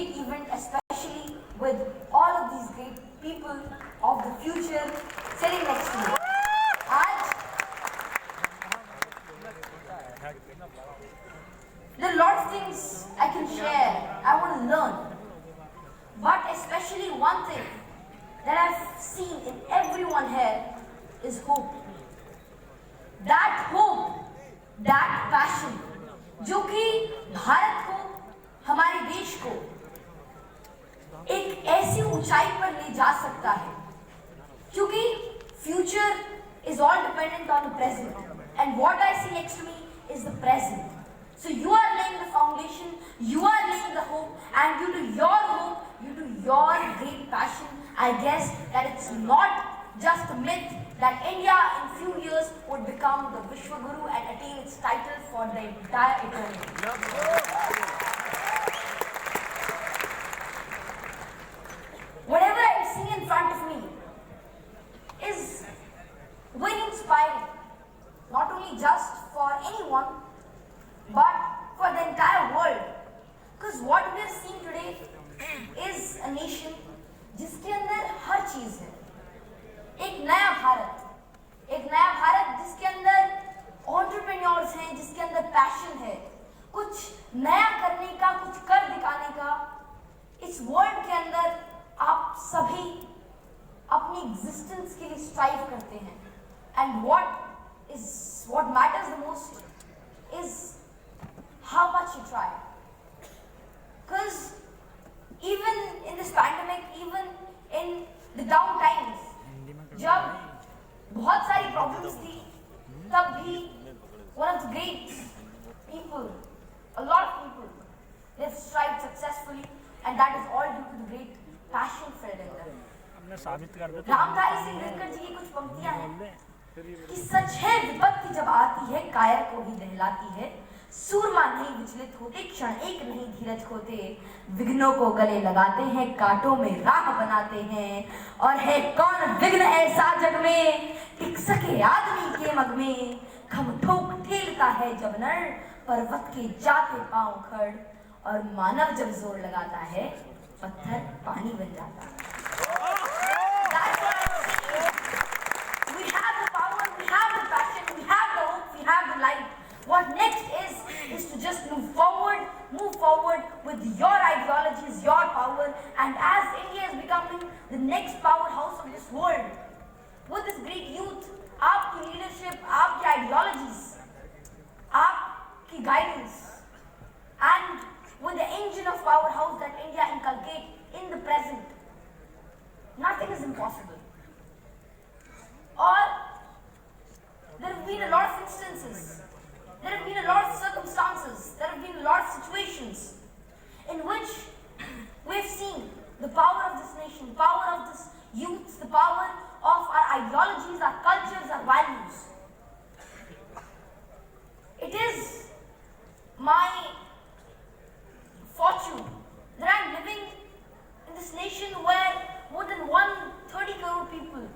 great event, especially with all of these great people of the future sitting next to me. आज there are a lot of things I can share, I want to learn, but especially one thing that I've seen in everyone here is hope. That hope, that passion, जो कि भारत को, हमारे देश को एक ऐसी ऊंचाई पर ले जा सकता है, क्योंकि future is all dependent on the present, and what I see next to me is the present. So you are laying the foundation, you are laying the hope, and due to your hope, due to your great passion, I guess that it's not just a myth that India in few years would become the Vishwaguru and attain its title for the entire eternity. Whatever I'm seeing in front of me is very inspiring, not only just for anyone, but for the entire world. Because what we are seeing today is a nation जिसके अंदर हर चीज है. एक नया भारत जिसके अंदर entrepreneurs हैं, जिसके अंदर पैशन है, कुछ नया करने का, कुछ कर दिखाने का. इस वर्ल्ड के अंदर आप सभी अपनी एग्जिस्टेंस के लिए स्ट्राइव करते हैं, and what matters the most is how much you try. Because even in this pandemic, even in the down times, जब बहुत सारी प्रॉब्लम्स थी, तब भी one of the great people, a lot of people, they've strived successfully, and that is all due to the great passion filled in them. Ramdhari Singh Dinkar ji की कुछ पंक्तियां हैं कि सच है विपत्ति जब आती है कायर को ही दहलाती है, सूरमा नहीं विचलित होते, क्षण एक नहीं धीरज खोते, विघ्नों को गले लगाते हैं, कांटों में राह बनाते हैं, और है कौन विघ्न ऐसा जग में टिक सके आदमी के मग में, खम ठोक ठेलता है जब नर पर्वत के जाते पांव खड़, और मानव जब जोर लगाता है पत्थर पानी बन जाता है. We have the power, we have the passion, we have the hope, we have the light. What next is to just move forward with your ideologies, your power, and as India is becoming the next powerhouse of this world, with this great youth, आपकी leadership, आपकी ideologies, आपकी guidance, and with the engine of powerhouse that India inculcates in the present, nothing is impossible. Or there have been a lot of instances, there have been a lot of circumstances, there have been a lot of situations in which we have seen the power of this nation, the power of this youth, the power of our ideologies, our cultures, our values. It is my fortune that I am living in this nation where more than 130 crore people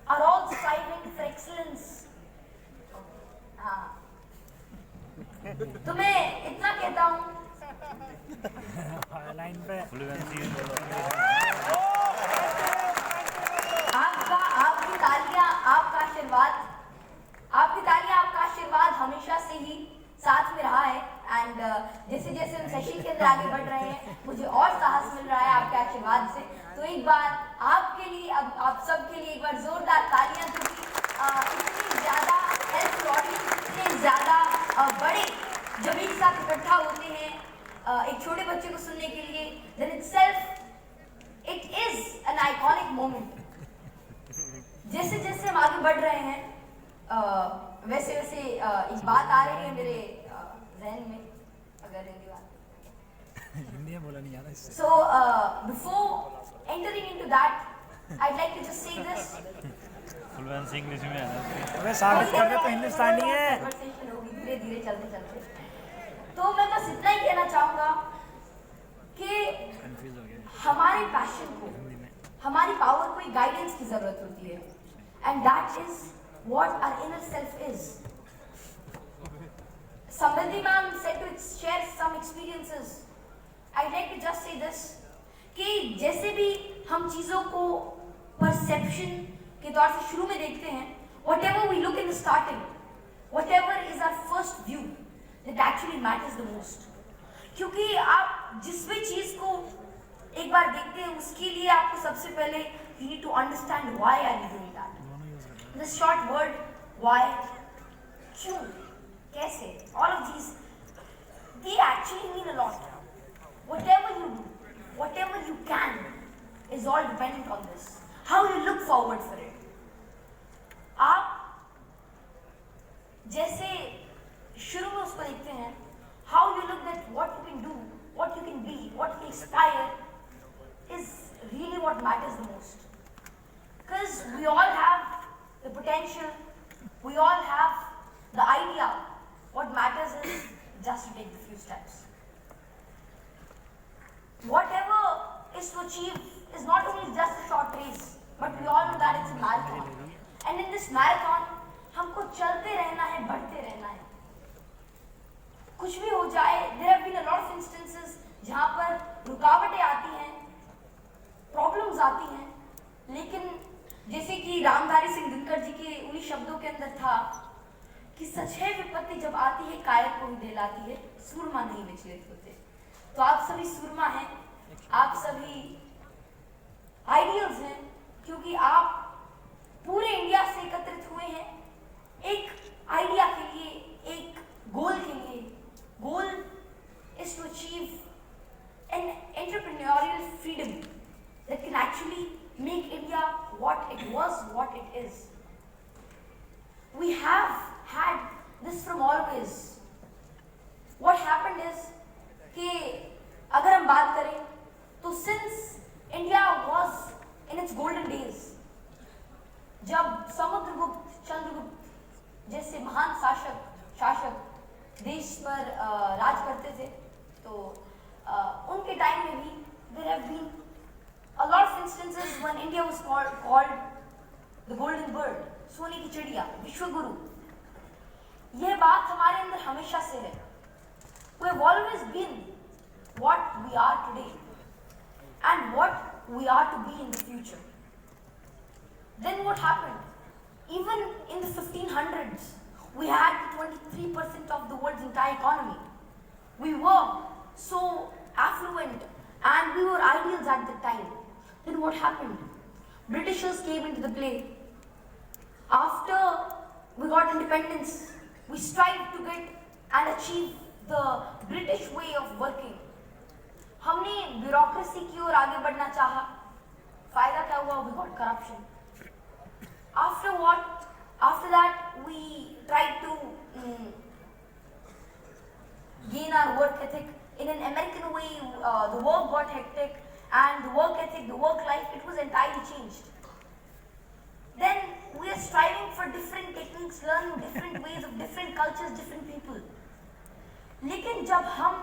are all striving for excellence. तो मैं इतना कहता हूँ आपकी तालियां, आपका आशीर्वाद हमेशा से ही साथ में रहा है, एंड जैसे जैसे हम सेशन के अंदर आगे बढ़ रहे हैं, मुझे और साहस मिल रहा है आपके आशीर्वाद से. तो एक बार आपके लिए, अब आप सबके लिए एक बार जोरदार तालियां, क्योंकि इतनी ज़्यादा हेल्पफुल ऑडियंस, इतने ज़्यादा बड़े जब एक साथ इकट्ठा होते हैं एक छोटे बच्चे को सुनने के लिए, then itself it is an iconic moment. जैसे जैसे हम आगे बढ़ रहे हैं, वैसे वैसे एक बात आ रही है मेरे ज़हन में, अगर हिंदी बोला नहीं आता इससे. So before entering into that, I'd like to just say this. Fluency English में है. अबे साबित कर दे तो हिंदुस्तानी है. कन्वर्सेशन होगी धीरे धीरे चलते चलते. तो मैं बस इतना ही कहना चाहूँगा कि हमारे पैशन को, हमारी पावर को एक गाइडेंस की जरूरत होती है, and that is what our inner self is. Samriddhi ma'am said to share some experiences I'd like to just say this कि जैसे भी हम चीज़ों को परसेप्शन के तौर से शुरू में देखते हैं, whatever we look in the starting, whatever is our first view, that actually matters the most. क्योंकि आप जिस भी चीज़ को एक बार देखते हैं, उसके लिए आपको सबसे पहले you need to understand why are you doing that. This short word why, क्यों, कैसे, all of these, they actually mean a lot. Whatever you do, whatever you can, is all dependent on this. How you look forward for it. आप जैसे शुरू में उसको देखते हैं, how you look at what you can do, what you can be, what you can aspire, is really what matters the most. Because we all have the potential, we all have the idea. What matters is just to take the few steps. Whatever is to achieve is not only just a short race, but we all know that it's a marathon. And in this marathon, हमको चलते रहना है, बढ़ते रहना है. कुछ भी हो जाए, there have been a lot of instances जहाँ पर रुकावटें आती हैं, प्रॉब्लम्स आती हैं, लेकिन जैसे कि रामधारी सिंह दिनकर जी के उन्हीं शब्दों के अंदर था कि सच है विपत्ति जब आती है कायर को ही दिलाती है, सूरमा नहीं विचलित होते. तो आप सभी सूरमा हैं, आप सभी आइडियल्स हैं, क्योंकि आप पूरे इंडिया से एकत्रित हुए हैं एक आइडिया के लिए, एक गोल के लिए. गोल is to achieve an entrepreneurial freedom that can actually make India what it was, what it is. We have had this from always. What happened is कि अगर हम बात करें तो since India was in its golden days, जब समुद्रगुप्त, चंद्रगुप्त जैसे महान शासक देश पर राज करते थे, तो उनके टाइम में भी there have been a lot of instances when India was called the golden bird, सोने की चिड़िया, विश्वगुरु. यह बात हमारे अंदर हमेशा से है. We have always been what we are today and what we are to be in the future. Then what happened? Even in the 1500s, we had 23% of the world's entire economy. We were so affluent and we were ideals at the time. Then what happened? Britishers came into the play. After we got independence, we strived to get and achieve the British way of working. हमने bureaucracy की ओर आगे बढ़ना चाहा. फायदा क्या हुआ? We got corruption. After what? After that, we tried to gain our work ethic. In an American way, the work got hectic, and the work ethic, the work life, it was entirely changed. Then we are striving for different techniques, learning different ways of different cultures, different people. लेकिन जब हम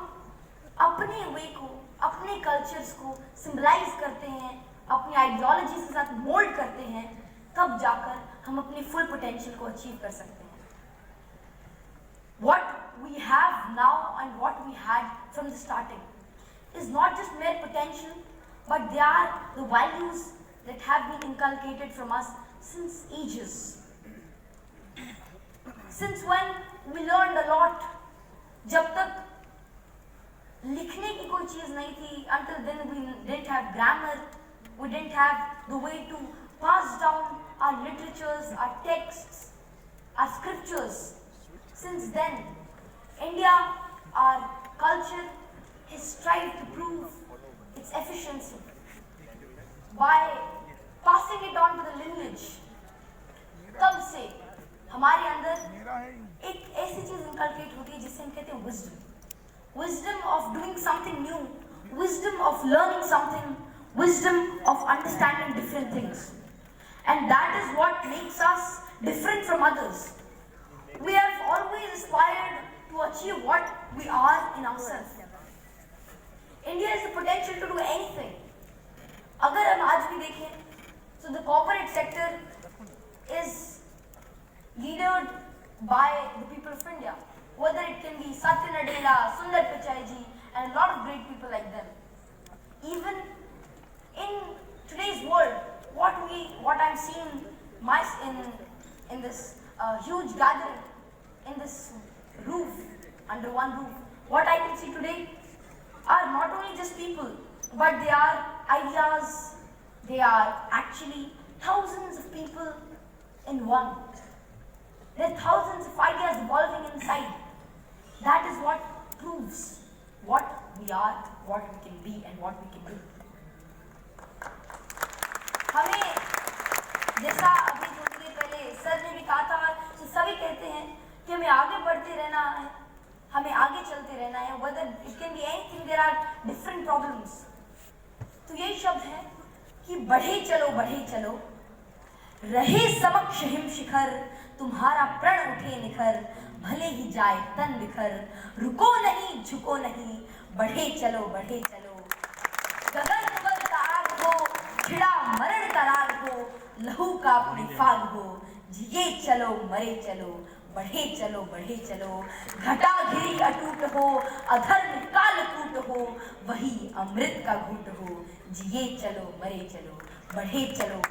अपने वे को, अपने cultures को symbolize करते हैं, अपनी आइडियोलॉजी के साथ मोल्ड करते हैं, तब जाकर हम अपने फुल पोटेंशियल को अचीव कर सकते हैं. What we have now and what we had from the starting is not just mere potential, but they are the values that have been inculcated from us since ages. Since when we learned a lot. जब तक लिखने की कोई चीज नहीं थी, until then we didn't have grammar, we didn't have the way to pass down our literatures, our texts, our scriptures. Since then, India, our culture, has strived to prove its efficiency by passing it on to the lineage. तब से हमारे अंदर एक ऐसी चीज inculcate होती है जिसे हम कहते हैं wisdom of doing something new, wisdom of learning something, wisdom of understanding different things. And that is what makes us different from others. We have always aspired to achieve what we are in ourselves. India has the potential to do anything. अगर हम आज भी देखें, so the corporate sector is leadered by the people of India. Whether it can be Satya Nadella, Sundar Pichai ji, and a lot of great people like them. Even in today's world, what I'm seeing in this huge gathering, in this roof, under one roof, what I can see today are not only just people, but they are ideas. They are actually thousands of people in one. There are thousands of ideas evolving inside. That is what proves what we are, what we can be, and what we can do. हमें जैसा अभी थोड़ी देर पहले sir ने भी कहा था, और सभी कहते हैं कि हमें आगे बढ़ते रहना है, हमें आगे चलते रहना है. Whether it can be anything, there are different problems. तो ये शब्द है कि बढ़े चलो, रहे समक्ष हिम शिखर, तुम्हारा प्रण उठे निखर, भले ही जाए तन बिखर, रुको नहीं झुको नहीं, बढ़े चलो. गगन पर का आग हो, छिड़ा मरण का राग हो, लहू का अपनी फाग हो, जिए चलो मरे चलो, बढ़े चलो. घटा घिरी अटूट हो, अधर्म कालकूट हो, वही अमृत का घूट हो, जिए चलो मरे चलो, बढ़े चलो.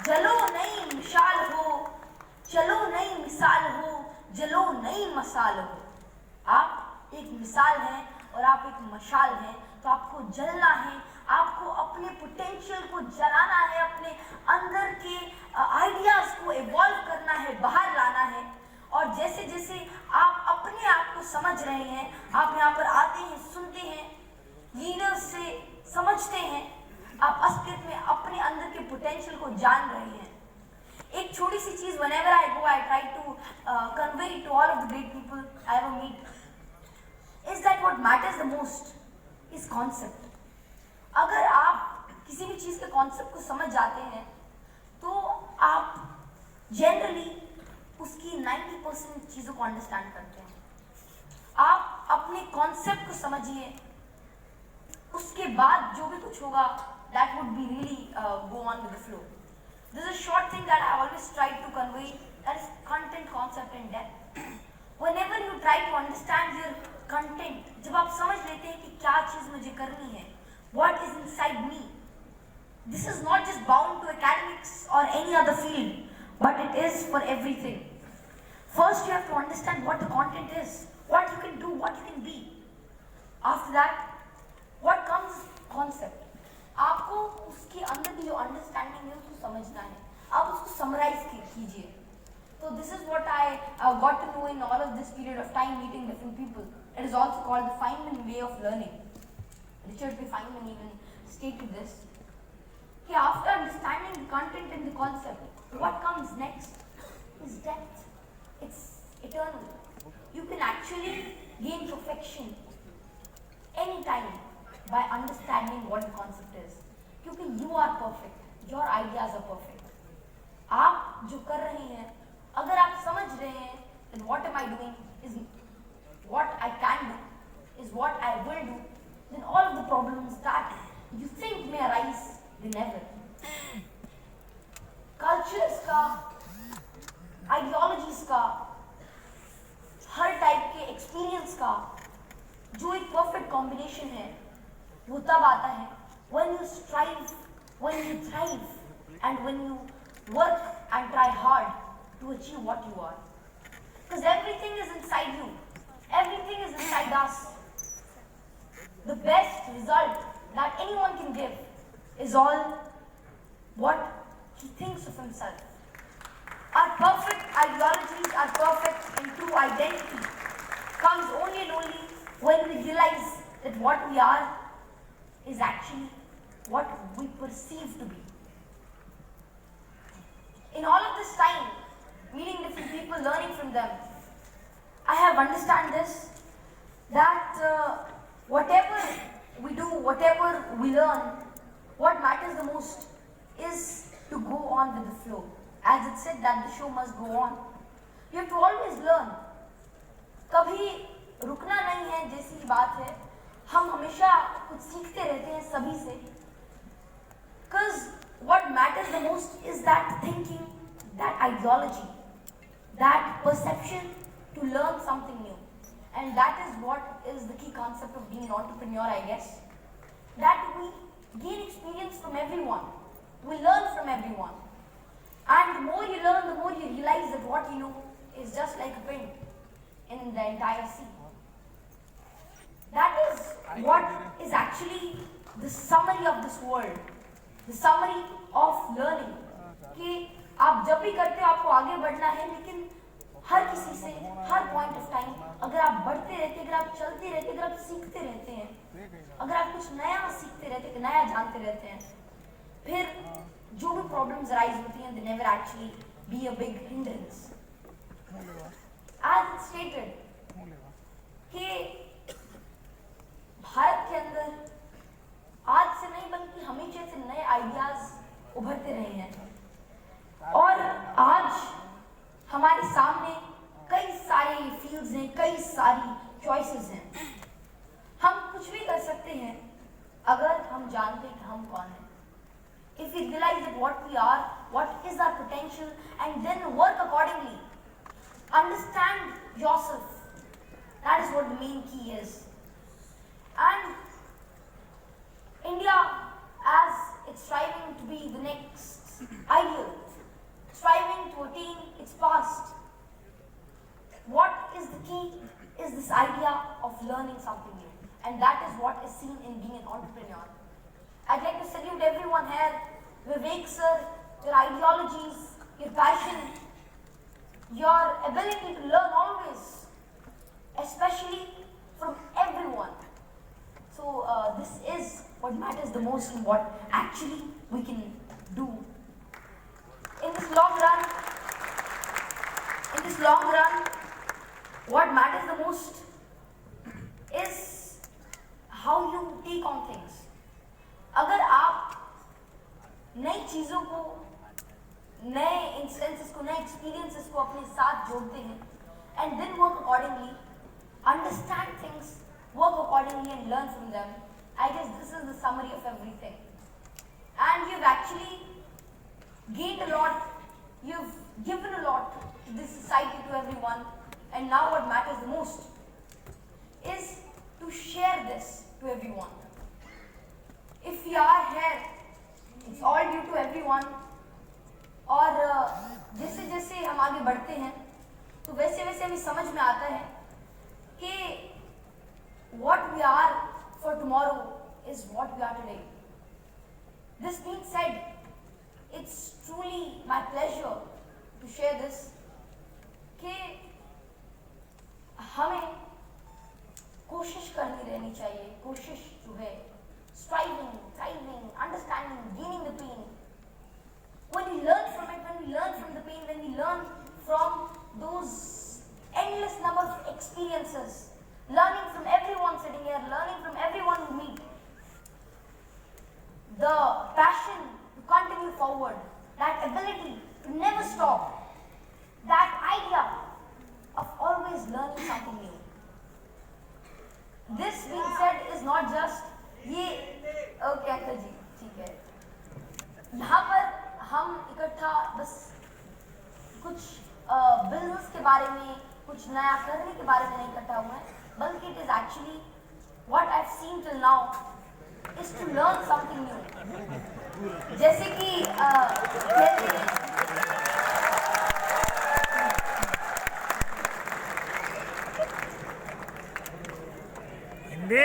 जलो नई मिसाल हो, चलो नई मिसाल हो, जलो नई मसाल हो. आप एक मिसाल हैं और आप एक मशाल हैं, तो आपको जलना है, आपको अपने पोटेंशियल को जलाना है, अपने अंदर के आइडियाज को इवॉल्व करना है, बाहर लाना है. और जैसे जैसे आप अपने आप को समझ रहे हैं, आप यहाँ पर आते हैं, सुनते हैं, लीडर्स से समझते हैं, आप असलियत में अपने अंदर के पोटेंशियल को जान रहे हैं. एक छोटी सी चीज, whenever I go, I try to convey to all of the great people I ever meet, is that what matters the most is concept. अगर आप किसी भी चीज के कॉन्सेप्ट को समझ जाते हैं, तो आप जनरली उसकी 90% चीजों को अंडरस्टैंड करते हैं. आप अपने कॉन्सेप्ट को समझिए, उसके बाद जो भी कुछ होगा, that would be really go on with the flow. This is a short thing that I always try to convey, that is content, concept and depth. Whenever you try to understand your content, जब आप समझ लेते हैं कि क्या चीज मुझे करनी है, what is inside me, this is not just bound to academics or any other field, but it is for everything. First you have to understand what the content is, what you can do, what you can be. After that, what comes concept. आपको उसके अंदर की जो understanding है उसको समझना है, आप उसको समराइज कीजिए. So this is what I got to know in all of this period of time meeting different people. It is also called the Feynman way of learning. Richard B. Feynman even stated this. After understanding the content and the concept, what comes next is depth. It's eternal. You can actually gain perfection anytime by understanding what the concept is. क्योंकि you are perfect, your ideas are perfect. आप जो कर रहे हैं, अगर आप समझ रहे हैं, then what am I doing is what I can do, is what I will do, then all of the problems that you think may arise, they never. Cultures का, ideologies का, हर टाइप के एक्सपीरियंस का जो एक perfect combination है, वो तब आता है when you strive, when you thrive, and when you work and try hard to achieve what you are. Because everything is inside you. Everything is inside us. The best result that anyone can give is all what he thinks of himself. Our perfect ideologies, our perfect and true identity comes only and only when we realize that what we are is actually what we perceive to be. In all of this time, meeting different people, learning from them, I have understand this, that whatever we do, whatever we learn, what matters the most is to go on with the flow. As it said that the show must go on. You have to always learn. कभी रुकना नहीं है जैसी बात है, हम हमेशा कुछ सीखते रहते हैं सभी से. Because what matters the most is that thinking, that ideology, that perception to learn something new. and that is what is the key concept of being an entrepreneur, I guess. That we gain experience from everyone, we learn from everyone, and the more you learn, the more you realize that what you know is just like a pin in the entire sea. That is what is actually the summary of this world, the summary of learning. कि आप जब भी करते हो आपको आगे बढ़ना है, लेकिन हर किसी से हर पॉइंट ऑफ टाइम अगर आप बढ़ते रहते, अगर आप चलते रहते, अगर आप सीखते रहते हैं, अगर आप कुछ नया सीखते रहते, नया जानते रहते हैं, फिर जो भी प्रॉब्लम्स राइज होती हैं, they never actually be a big hindrance. As it's stated कि भारत के अंदर आज से नहीं बल्कि हमेशा से नए आइडियाज उभरते रहे हैं, और आज हमारे सामने कई सारे फील्ड्स हैं, कई सारी चॉइसेस हैं. हम कुछ भी कर सकते हैं अगर हम जानते हैं कि हम कौन हैं. If we realize that what we are, what is our potential, and then work accordingly. Understand yourself. That is what the main key is. And India, as it's striving to be the next ideal, striving to attain its past, what is the key is this idea of learning something new. And that is what is seen in being an entrepreneur. I'd like to salute everyone here. Vivek sir, your ideologies, your passion, your ability to learn always, especially from everyone. So this is what matters the most and what actually we can do. In this long run, what matters the most is how you take on things. अगर आप नई चीज़ों को, नए instances को, नए experiences को अपने साथ जोड़ते हैं, and then work accordingly, understand things, work accordingly and learn from them, I guess this is the summary of everything. And you've actually gained a lot, you've given a lot to this society, to everyone, and now what matters the most is to share this to everyone. If we are here, it's all due to everyone. और जैसे जैसे हम आगे बढ़ते हैं, तो वैसे वैसे हमें समझ में आता है कि what we are for tomorrow is what we are today. This being said, it's truly my pleasure to share this कि हमें कोशिश करनी रहनी चाहिए. कोशिश जो है, striving, thriving, understanding, gaining the pain. When we learn from it, when we learn from the pain, when we learn from those endless number of experiences, learning from everyone sitting here, learning from everyone we meet, the passion to continue forward, that ability to never stop, that idea of always learning something new. This being said is not just ये okay uncle जी, ठीक है. यहाँ पर हम इकट्ठा बस कुछ business के बारे में, कुछ नया करने के बारे में नहीं इकट्ठा हुए हैं, बल्कि it is actually what I have seen till now is to learn something new. जैसे कि कहते हैं हिंदी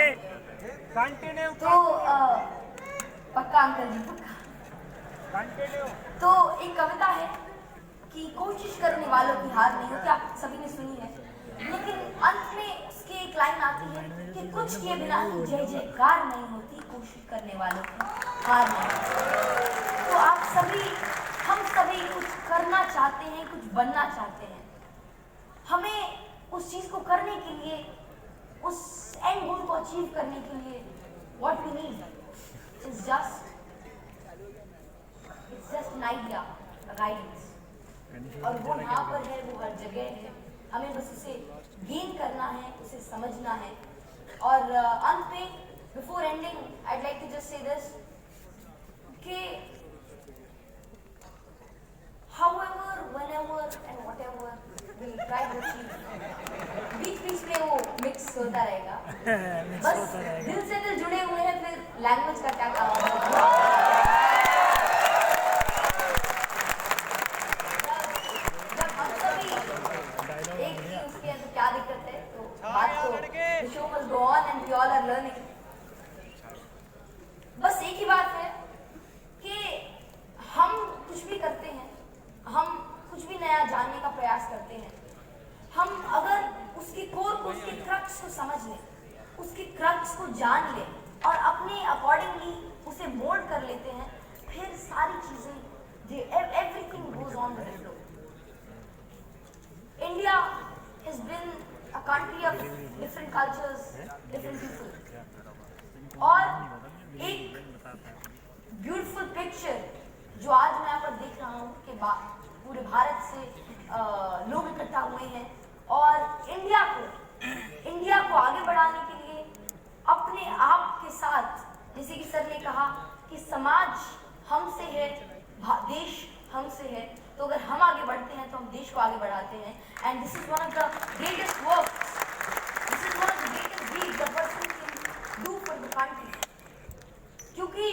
कंटिन्यू. तो पक्का अंकल जी, पक्का. कंटिन्यू. तो एक कविता है कि कोशिश करने वालों की हार नहीं होती, आप सभी ने सुनी है, लेकिन अंत में उसकी एक लाइन आती है कि कुछ किए बिना जय जयकार नहीं होती, कोशिश करने वालों की हार नहीं होती. तो आप सभी, हम सभी कुछ करना चाहते हैं, कुछ बनना चाहते हैं. हमें उस चीज़ को करने के लिए, उस एंड गोल को अचीव करने के लिए what we need is just an idea, a guidance. और वो यहाँ पर है, वो हर जगह है, हमें बस उसे गेन करना है, उसे समझना है. और अंत में, before ending, I'd like to just say this कि however, whenever and whatever we try to achieve, बीच बीच में वो मिक्स होता रहेगा। Mix बस होता रहेगा। दिल से दिल जुड़े हुए हैं, फिर लैंग्वेज का क्या काम है? जब हम सभी एक ही उसके अंदर क्या दिक्कत है, तो बात तो the show must go on and we all are learning। बस एक ही बात है कि हम कुछ भी करते हैं, हम कुछ भी नया जानने का प्रयास करते हैं, हम अगर उसकी कोर को, उसकी क्रक्स को समझ लें, उसकी क्रक्स को जान लें और अपने अकॉर्डिंगली उसे मोल्ड कर लेते हैं, फिर सारी चीजें everything goes on with the flow। India has been a country of different cultures, different people। और एक ब्यूटीफुल पिक्चर जो आज मैं यहाँ पर देख रहा हूँ कि पूरे भारत से लोग इकट्ठा हुए हैं और इंडिया को आगे बढ़ाने के लिए अपने आप के साथ, जैसे कि सर ने कहा कि समाज हमसे है, देश हमसे है, तो अगर हम आगे बढ़ते हैं तो हम देश को आगे बढ़ाते हैं। And this is one of the greatest works, this is one of the greatest did the person can do for the country. क्योंकि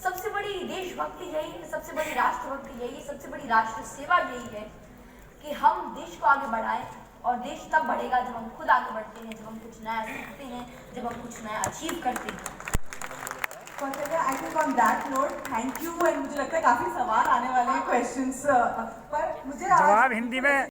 सबसे बड़ी देशभक्ति यही है, सबसे बड़ी राष्ट्रभक्ति यही है, सबसे बड़ी राष्ट्र सेवा यही है कि हम देश को आगे बढ़ाएं। और देश तब बढ़ेगा जब हम खुद आगे बढ़ते हैं, जब हम कुछ नया सीखते हैं, जब हम कुछ नया अचीव करते हैं। I think on that note thank you. And मुझे लगता है काफी सवाल आने वाले हैं क्वेश्चंस पर मुझे जवाब हिंदी में